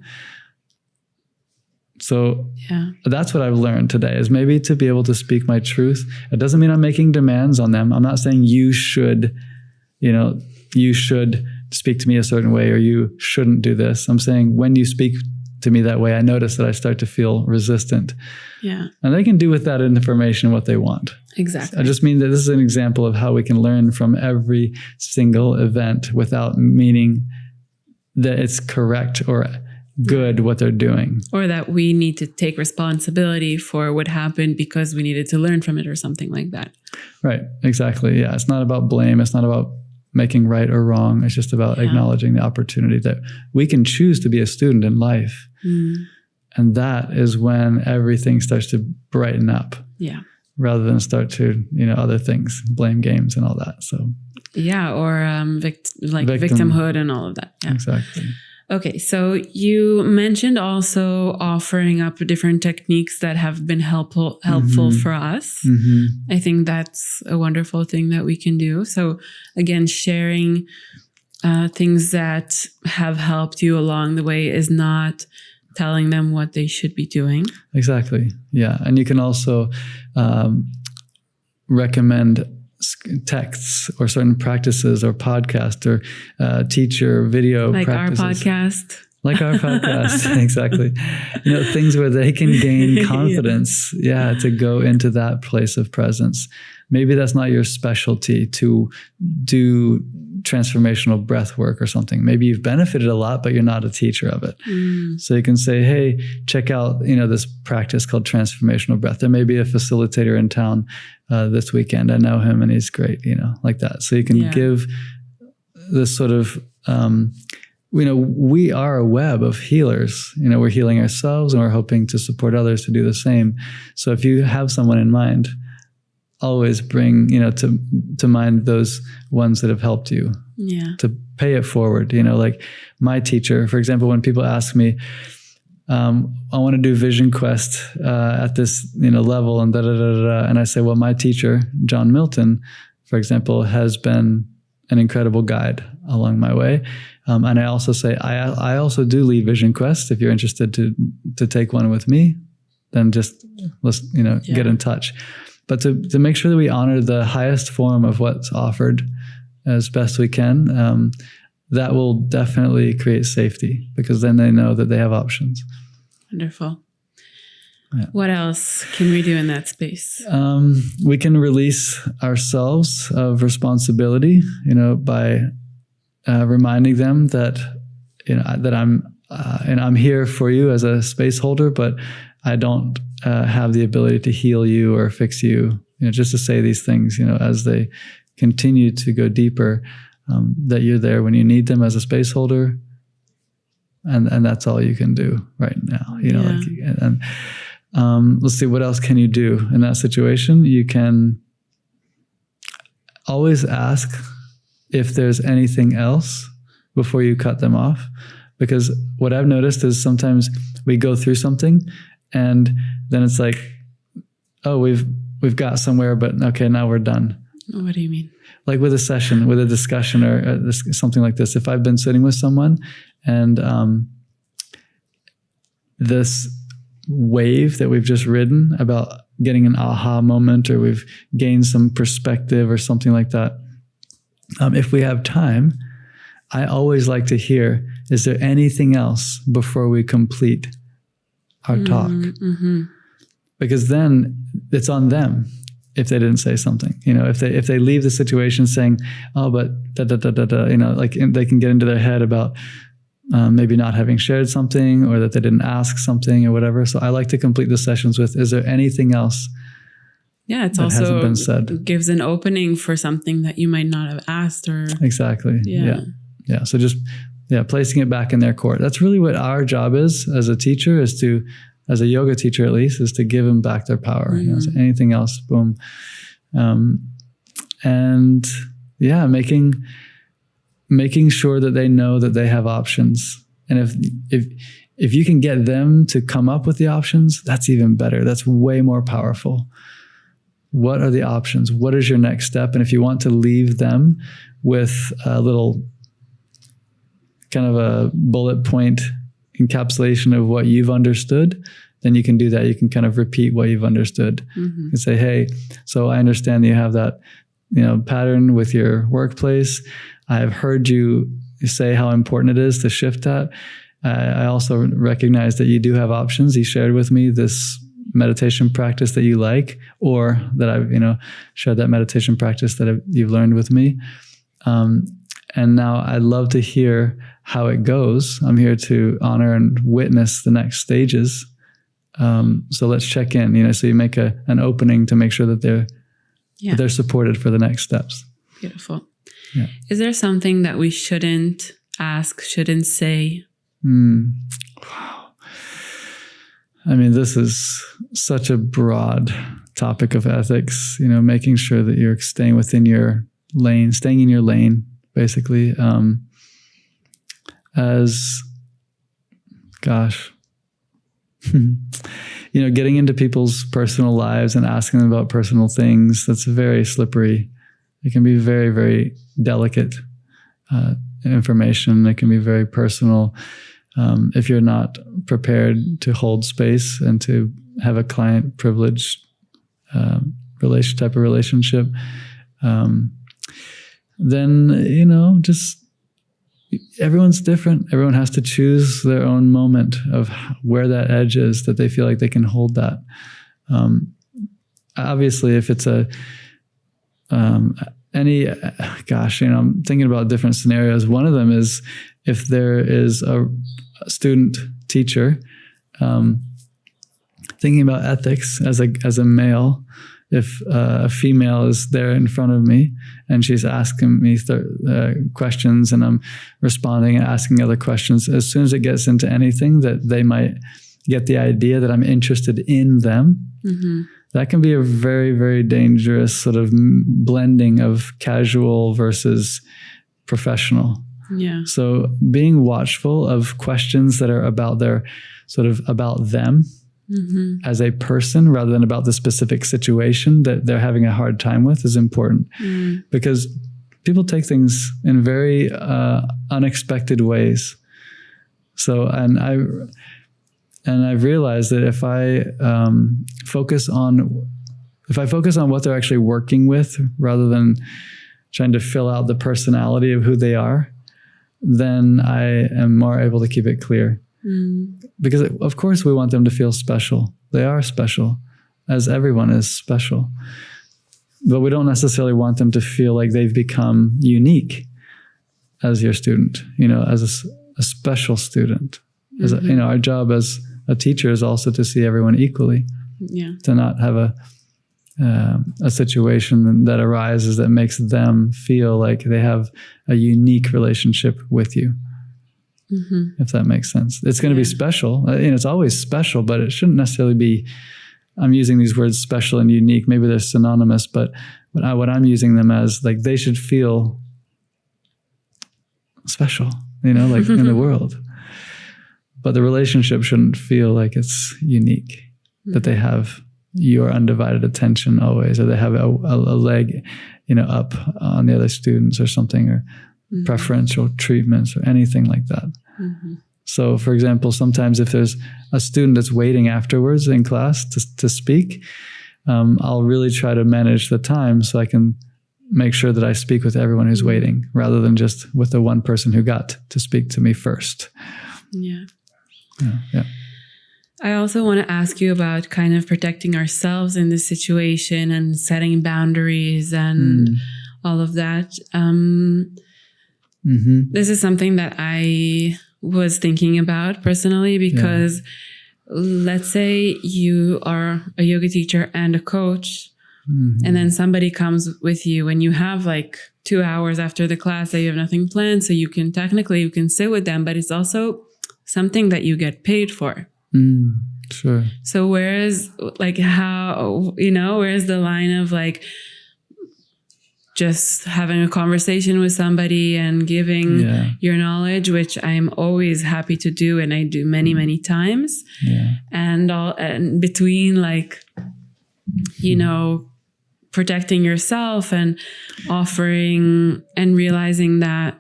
So Yeah. that's what I've learned today, is maybe to be able to speak my truth. It doesn't mean I'm making demands on them. I'm not saying you should speak to me a certain way, or you shouldn't do this. I'm saying when you speak to me that way, I notice that I start to feel resistant. Yeah. And they can do with that information what they want. Exactly. I just mean that this is an example of how we can learn from every single event without meaning that it's correct or good what they're doing. Or that we need to take responsibility for what happened because we needed to learn from it or something like that. Right. Exactly. Yeah. It's not about blame. It's not about making right or wrong. It's just about acknowledging the opportunity that we can choose to be a student in life. And that is when everything starts to brighten up. Yeah. Rather than start to, other things, blame games and all that. So yeah, or victimhood and all of that. Yeah. Exactly. Okay, so you mentioned also offering up different techniques that have been helpful for us. I think that's a wonderful thing that we can do. So again, sharing things that have helped you along the way is not telling them what they should be doing. Exactly. Yeah. And you can also recommend texts or certain practices or podcast or teacher video like practices. Our podcast. Like our podcast. Exactly. Things where they can gain confidence. Yeah. To go into that place of presence. Maybe that's not your specialty to do transformational breath work or something. Maybe you've benefited a lot, but you're not a teacher of it. So you can say, hey, check out, this practice called transformational breath. There may be a facilitator in town this weekend. I know him and he's great, like that. So you can give this sort of, we are a web of healers. We're healing ourselves and we're hoping to support others to do the same. So if you have someone in mind, always bring, to mind those ones that have helped you. Yeah. To pay it forward. Like my teacher, for example, when people ask me, I want to do Vision Quest at this, level and and I say, well, my teacher, John Milton, for example, has been an incredible guide along my way. And I also say, I also do lead Vision Quest. If you're interested to take one with me, then just let's, get in touch. But to make sure that we honor the highest form of what's offered as best we can, that will definitely create safety, because then they know that they have options. Wonderful. Yeah. What else can we do in that space? We can release ourselves of responsibility, by reminding them that, that I'm here for you as a space holder, but I don't have the ability to heal you or fix you. Just to say these things, as they continue to go deeper, that you're there when you need them as a space holder, and that's all you can do right now. Let's see, what else can you do in that situation? You can always ask if there's anything else before you cut them off, because what I've noticed is sometimes we go through something and then it's like, oh, we've got somewhere, but okay, now we're done. What do you mean? Like with a session, with a discussion, or something like this. If I've been sitting with someone and this wave that we've just ridden about getting an aha moment, or we've gained some perspective or something like that, if we have time, I always like to hear, is there anything else before we complete our talk? Because then it's on them if they didn't say something. If they leave the situation saying, oh, but like they can get into their head about maybe not having shared something, or that they didn't ask something or whatever. So I like to complete the sessions with, is there anything else? Yeah, it's that also hasn't been said. Gives an opening for something that you might not have asked, or exactly. Yeah. So just placing it back in their court. That's really what our job is as a teacher, as a yoga teacher at least, is to give them back their power. So anything else, boom. And making sure that they know that they have options. And if you can get them to come up with the options, that's even better. That's way more powerful. What are the options? What is your next step? And if you want to leave them with a little kind of a bullet point encapsulation of what you've understood, then you can do that. You can kind of repeat what you've understood and say, hey, so I understand that you have that, pattern with your workplace. I've heard you say how important it is to shift that. I also recognize that you do have options. You shared with me this meditation practice that you like, or that I've, shared that meditation practice that you've learned with me. And now I'd love to hear how it goes. I'm here to honor and witness the next stages. So let's check in, so you make an opening to make sure that they're supported for the next steps. Beautiful. Yeah. Is there something that we shouldn't ask, shouldn't say? Wow. I mean, this is such a broad topic of ethics, making sure that you're staying within your lane, staying in your lane, basically. Getting into people's personal lives and asking them about personal things, that's very slippery. It can be very, very delicate information. It can be very personal. If you're not prepared to hold space and to have a client privileged type of relationship, then, just everyone's different. Everyone has to choose their own moment of where that edge is, that they feel like they can hold that. Obviously, if it's I'm thinking about different scenarios. One of them is if there is a student teacher, thinking about ethics as a male. If a female is there in front of me and she's asking me questions and I'm responding and asking other questions, as soon as it gets into anything that they might get the idea that I'm interested in them, that can be a very, very dangerous sort of blending of casual versus professional. Yeah. So being watchful of questions that are about them, as a person rather than about the specific situation that they're having a hard time with is important, because people take things in very unexpected ways. So, and I've realized that if I focus on what they're actually working with rather than trying to fill out the personality of who they are, then I am more able to keep it clear. Because of course we want them to feel special. They are special, as everyone is special. But we don't necessarily want them to feel like they've become unique as your student, as a special student. As our job as a teacher is also to see everyone equally. Yeah. To not have a situation that arises that makes them feel like they have a unique relationship with you. If that makes sense. It's going to be special. It's always special, but it shouldn't necessarily be, I'm using these words special and unique. Maybe they're synonymous, but what I'm using them as, like, they should feel special, like in the world. But the relationship shouldn't feel like it's unique, that they have your undivided attention always, or they have a leg, up on the other students or something, or preferential treatments or anything like that. So, for example, sometimes if there's a student that's waiting afterwards in class to speak, I'll really try to manage the time so I can make sure that I speak with everyone who's waiting rather than just with the one person who got to speak to me first. Yeah. I also want to ask you about kind of protecting ourselves in this situation and setting boundaries and all of that. This is something that I was thinking about personally because let's say you are a yoga teacher and a coach, and then somebody comes with you and you have like 2 hours after the class that you have nothing planned. So you can sit with them, but it's also something that you get paid for. Sure. So where's the line of like just having a conversation with somebody and giving your knowledge, which I'm always happy to do, and I do many, many times. And between protecting yourself and offering and realizing that,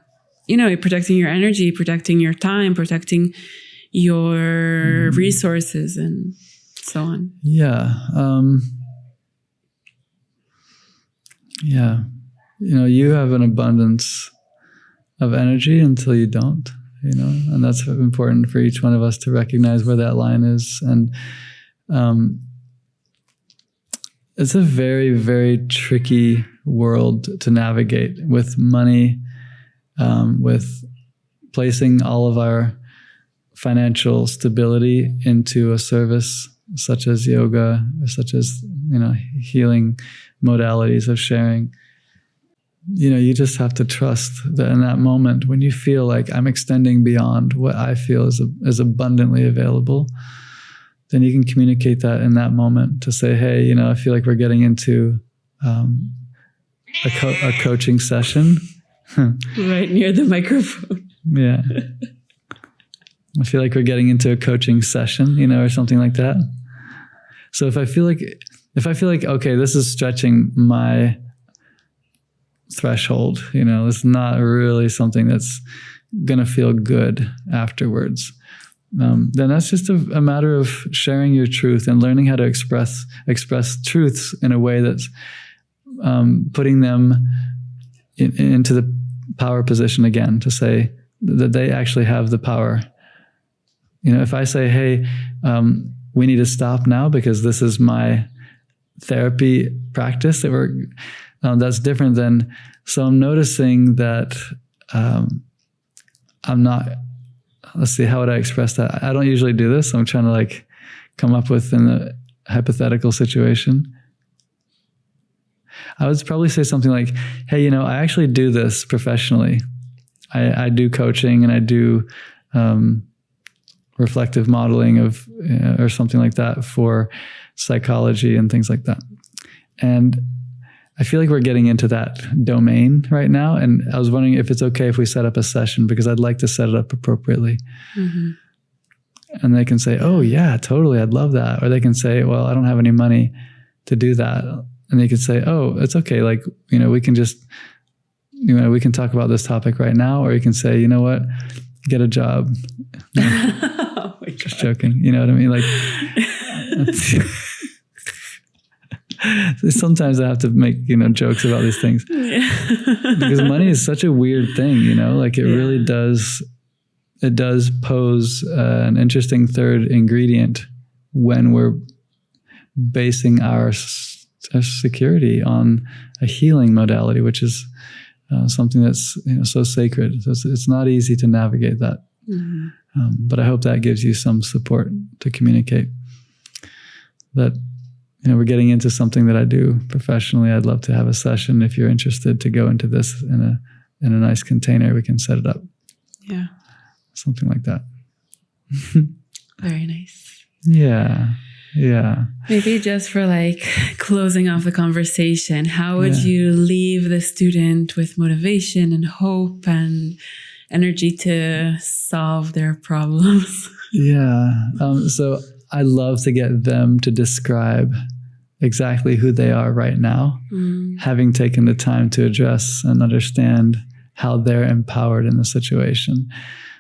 protecting your energy, protecting your time, protecting your resources. And so on. Yeah. Yeah. You have an abundance of energy until you don't, and that's important for each one of us to recognize where that line is. And it's a very, very tricky world to navigate with money, with placing all of our financial stability into a service such as yoga, or such as, healing modalities of sharing. You just have to trust that in that moment when you feel like I'm extending beyond what I feel is abundantly available, then you can communicate that in that moment to say, hey, I feel like we're getting into a coaching session. Right near the microphone. Yeah. I feel like we're getting into a coaching session, or something like that. So if I feel like, okay, this is stretching my threshold, it's not really something that's going to feel good afterwards. Then that's just a matter of sharing your truth and learning how to express truths in a way that's putting them into the power position again, to say that they actually have the power. If I say, hey, we need to stop now because this is my therapy practice that's different than, so I'm noticing that I'm not, let's see, how would I express that? I don't usually do this. So I'm trying to come up with in a hypothetical situation. I would probably say something like, hey, I actually do this professionally. I do coaching and I do reflective modeling of, or something like that for psychology and things like that. And I feel like we're getting into that domain right now. And I was wondering if it's okay if we set up a session, because I'd like to set it up appropriately. Mm-hmm. And they can say, oh yeah, totally, I'd love that. Or they can say, well, I don't have any money to do that. And they could say, oh, it's okay. We can just, we can talk about this topic right now. Or you can say, you know what, get a job. Oh my God. Just joking. You know what I mean? Sometimes I have to make, jokes about these things. Yeah. Because money is such a weird thing, it really does. It does pose an interesting third ingredient when we're basing our security on a healing modality, which is something that's so sacred. So it's not easy to navigate that. Mm-hmm. But I hope that gives you some support to communicate that we're getting into something that I do professionally. I'd love to have a session. If you're interested to go into this in a nice container, we can set it up. Yeah. Something like that. Very nice. Yeah. Yeah. Maybe just for closing off the conversation, how would you leave the student with motivation and hope and energy to solve their problems? Yeah. So I love to get them to describe exactly who they are right now, having taken the time to address and understand how they're empowered in the situation.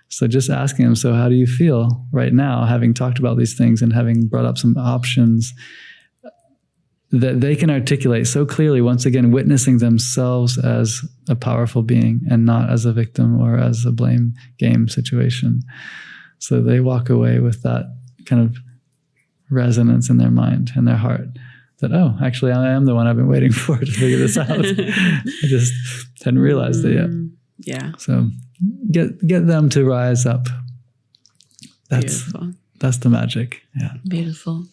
So just asking them, so how do you feel right now, having talked about these things and having brought up some options that they can articulate so clearly, once again, witnessing themselves as a powerful being and not as a victim or as a blame game situation. So they walk away with that kind of resonance in their mind and their heart that, oh, actually, I am the one I've been waiting for to figure this out. I just hadn't realized it yet. Yeah. So get them to rise up. Beautiful. That's the magic. Yeah. Beautiful.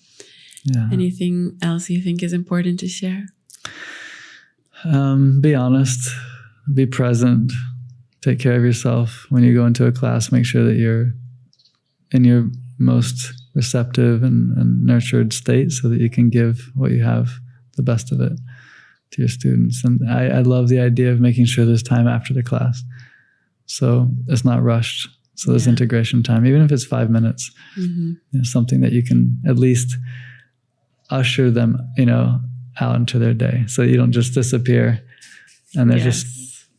Yeah. Anything else you think is important to share? Be honest, be present, take care of yourself. When you go into a class, make sure that you're in your most receptive and nurtured state so that you can give what you have, the best of it, to your students. And I love the idea of making sure there's time after the class. So it's not rushed. So there's integration time, even if it's 5 minutes, something that you can at least usher them, out into their day. So you don't just disappear and they're just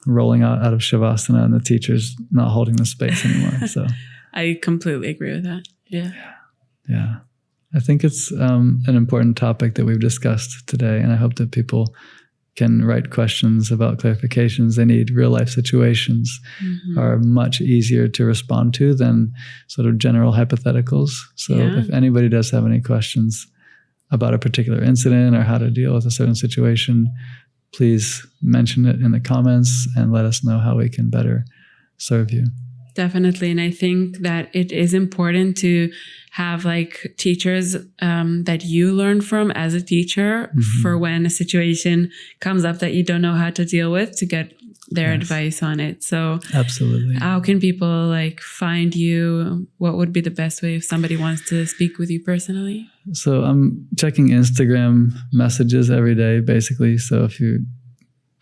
rolling out of Shavasana and the teacher's not holding the space anymore. So I completely agree with that. Yeah. Yeah. I think it's an important topic that we've discussed today, and I hope that people can write questions about clarifications they need. Real life situations are much easier to respond to than sort of general hypotheticals. So if anybody does have any questions about a particular incident or how to deal with a certain situation, please mention it in the comments and let us know how we can better serve you. Definitely. And I think that it is important to have like teachers that you learn from as a teacher for when a situation comes up that you don't know how to deal with, to get their advice on it. So absolutely. How can people like find you? What would be the best way if somebody wants to speak with you personally? So I'm checking Instagram messages every day, basically. So if you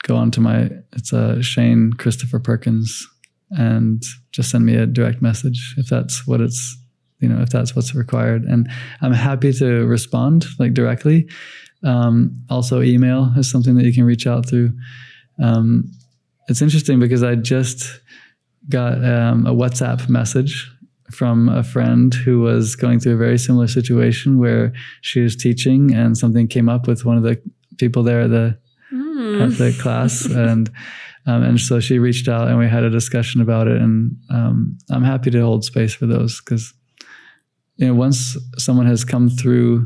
go onto it's Shane Christopher Perkins, and just send me a direct message if that's what if that's what's required. And I'm happy to respond like directly. Also email is something that you can reach out through. It's interesting because I just got a WhatsApp message from a friend who was going through a very similar situation where she was teaching and something came up with one of the people there at the class. And so she reached out and we had a discussion about it. And I'm happy to hold space for those because, once someone has come through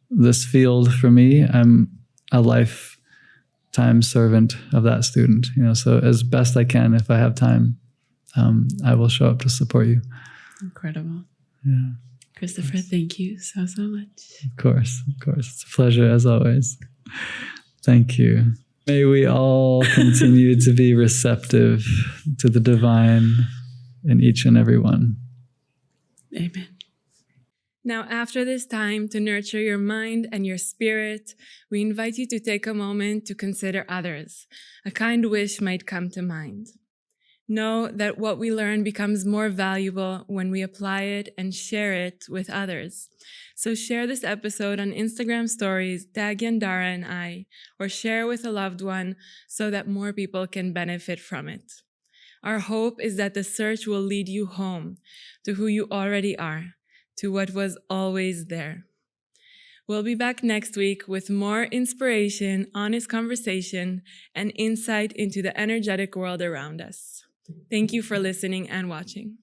this field for me, I'm a lifetime servant of that student. So as best I can, if I have time, I will show up to support you. Incredible. Yeah. Christopher, thank you so much. Of course. It's a pleasure as always. Thank you. May we all continue to be receptive to the divine in each and every one. Amen. Now, after this time to nurture your mind and your spirit, we invite you to take a moment to consider others. A kind wish might come to mind. Know that what we learn becomes more valuable when we apply it and share it with others. So share this episode on Instagram stories, tag Yandara and I, or share with a loved one so that more people can benefit from it. Our hope is that the search will lead you home to who you already are, to what was always there. We'll be back next week with more inspiration, honest conversation, and insight into the energetic world around us. Thank you for listening and watching.